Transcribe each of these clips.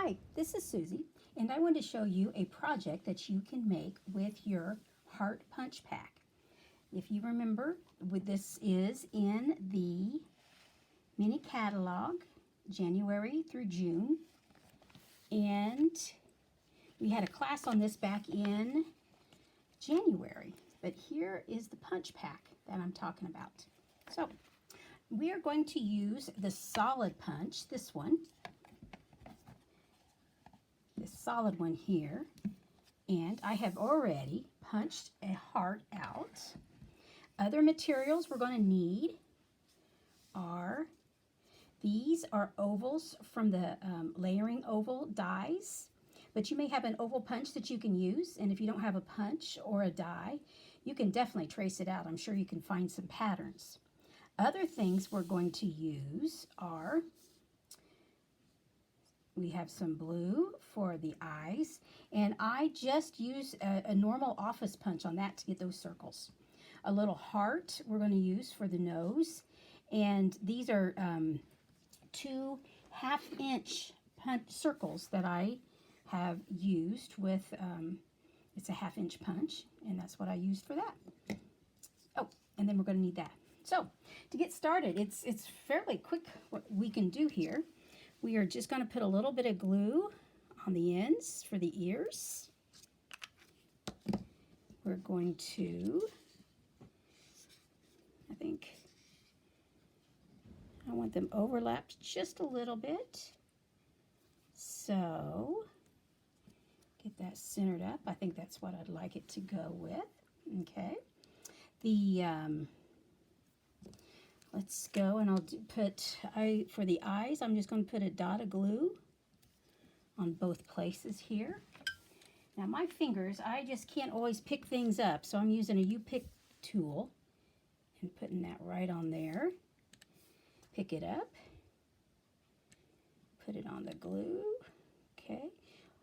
Hi, this is Susie, and I want to show you a project that you can make with your heart punch pack. If you remember, this is in the mini catalog, January through June, and we had a class on this back in January, but here is the punch pack that I'm talking about. So, we are going to use the solid punch, this solid one here, and I have already punched a heart out. Other materials we're going to need are, these are ovals from the layering oval dies, but you may have an oval punch that you can use, and if you don't have a punch or a die, you can definitely trace it out. I'm sure you can find some patterns. Other things we're going to use are, we have some blue for the eyes, and I just use a normal office punch on that to get those circles. A little heart we're going to use for the nose, and these are 2 half-inch punch circles that I have used with, it's a half-inch punch, and that's what I used for that. Oh, and then we're going to need that. So, to get started, it's fairly quick what we can do here. We are just going to put a little bit of glue on the ends for the ears. We're going to, I want them overlapped just a little bit. So, get that centered up. I think that's what I'd like it to go with. Okay. Let's go, and I'll for the eyes, I'm just going to put a dot of glue on both places here. Now my fingers, I just can't always pick things up, so I'm using a U-pick tool and putting that right on there. Pick it up, put it on the glue. Okay.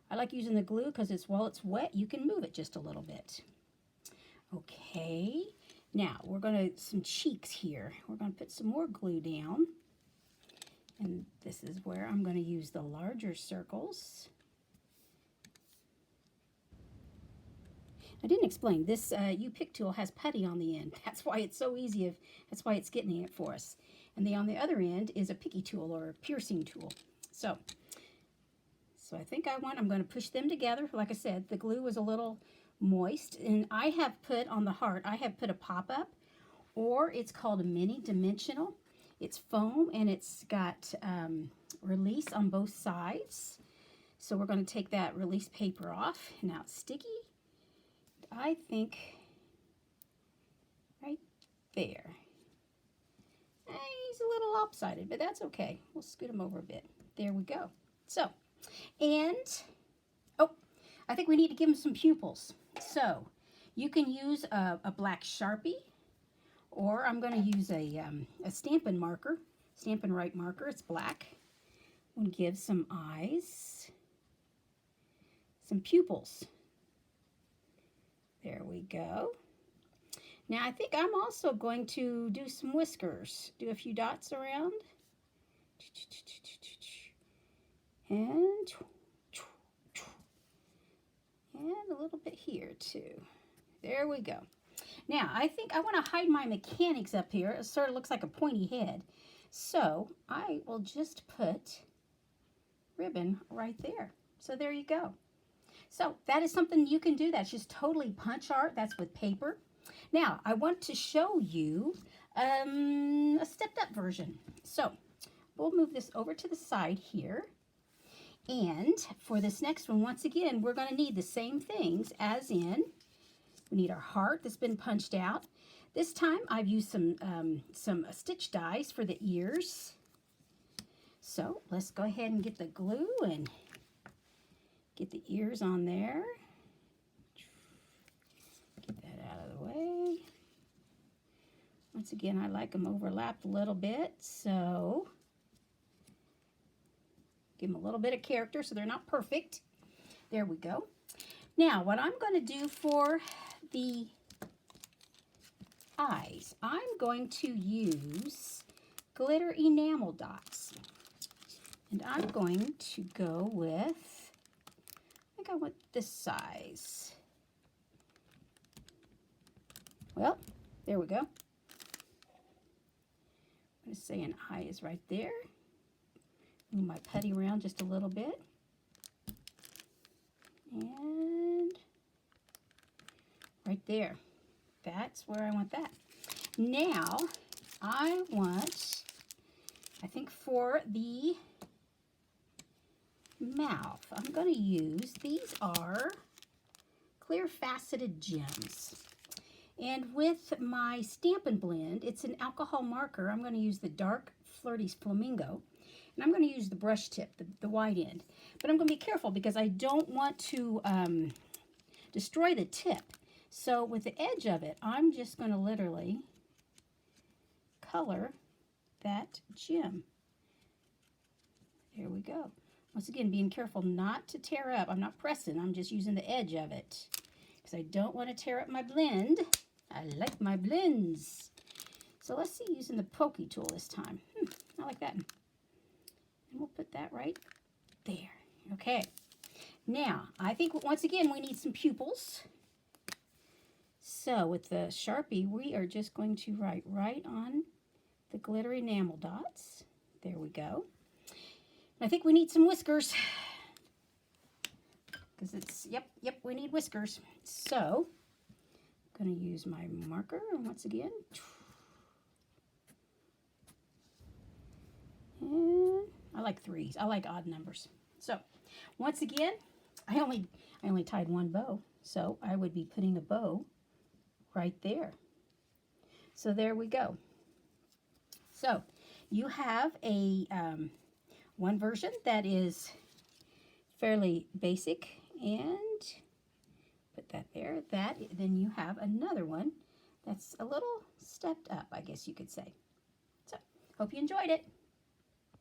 I like using the glue because while it's wet, you can move it just a little bit. Okay. Now, we're going to, some cheeks here. We're going to put some more glue down. And this is where I'm going to use the larger circles. I didn't explain, this U-pick tool has putty on the end. That's why it's so easy, that's why it's getting it for us. And on the other end is a picky tool or a piercing tool. So I think I'm going to push them together. Like I said, the glue was a little moist, and I have put on the heart, I have put a pop-up, or it's called a mini dimensional. It's foam, and it's got release on both sides. So we're going to take that release paper off. Now it's sticky. I think right there. He's a little lopsided, but that's okay. We'll scoot him over a bit. There we go. So, and oh, I think we need to give him some pupils. So, you can use a black Sharpie, or I'm going to use a Stampin' marker, Stampin' Right marker. It's black. I'm going to give some eyes, some pupils. There we go. Now, I think I'm also going to do some whiskers. Do a few dots around. And a little bit here too. There we go. Now, I think I want to hide my mechanics up here. It sort of looks like a pointy head. So, I will just put ribbon right there. So, there you go. So, that is something you can do. That's just totally punch art. That's with paper. Now, I want to show you a stepped up version. So, we'll move this over to the side here. And for this next one, once again, we're going to need the same things as in, we need our heart that's been punched out. This time I've used some stitch dies for the ears. So let's go ahead and get the glue and get the ears on there. Get that out of the way. Once again, I like them overlapped a little bit, so give them a little bit of character so they're not perfect. There we go. Now, what I'm going to do for the eyes, I'm going to use glitter enamel dots. And I'm going to go with, I think I want this size. Well, there we go. I'm going to say an eye is right there. Move my putty around just a little bit. And right there. That's where I want that. Now, I think for the mouth, I'm going to use, these are clear faceted gems. And with my Stampin' Blend, it's an alcohol marker. I'm going to use the Dark Flirty Flamingo. And I'm going to use the brush tip, the wide end. But I'm going to be careful because I don't want to destroy the tip. So with the edge of it, I'm just going to literally color that gem. There we go. Once again, being careful not to tear up. I'm not pressing. I'm just using the edge of it because I don't want to tear up my blend. I like my blends. So let's see, using the pokey tool this time. I like that. And we'll put that right there. Okay. Now, I think once again we need some pupils. So with the Sharpie, we are just going to write right on the glittery enamel dots. There we go. And I think we need some whiskers. Because it's, yep, we need whiskers. So, I'm going to use my marker once again. And I like threes. I like odd numbers. So, once again, I only tied one bow. So, I would be putting a bow right there. So, there we go. So, you have a one version that is fairly basic, and put that there. Then you have another one that's a little stepped up, I guess you could say. So, hope you enjoyed it.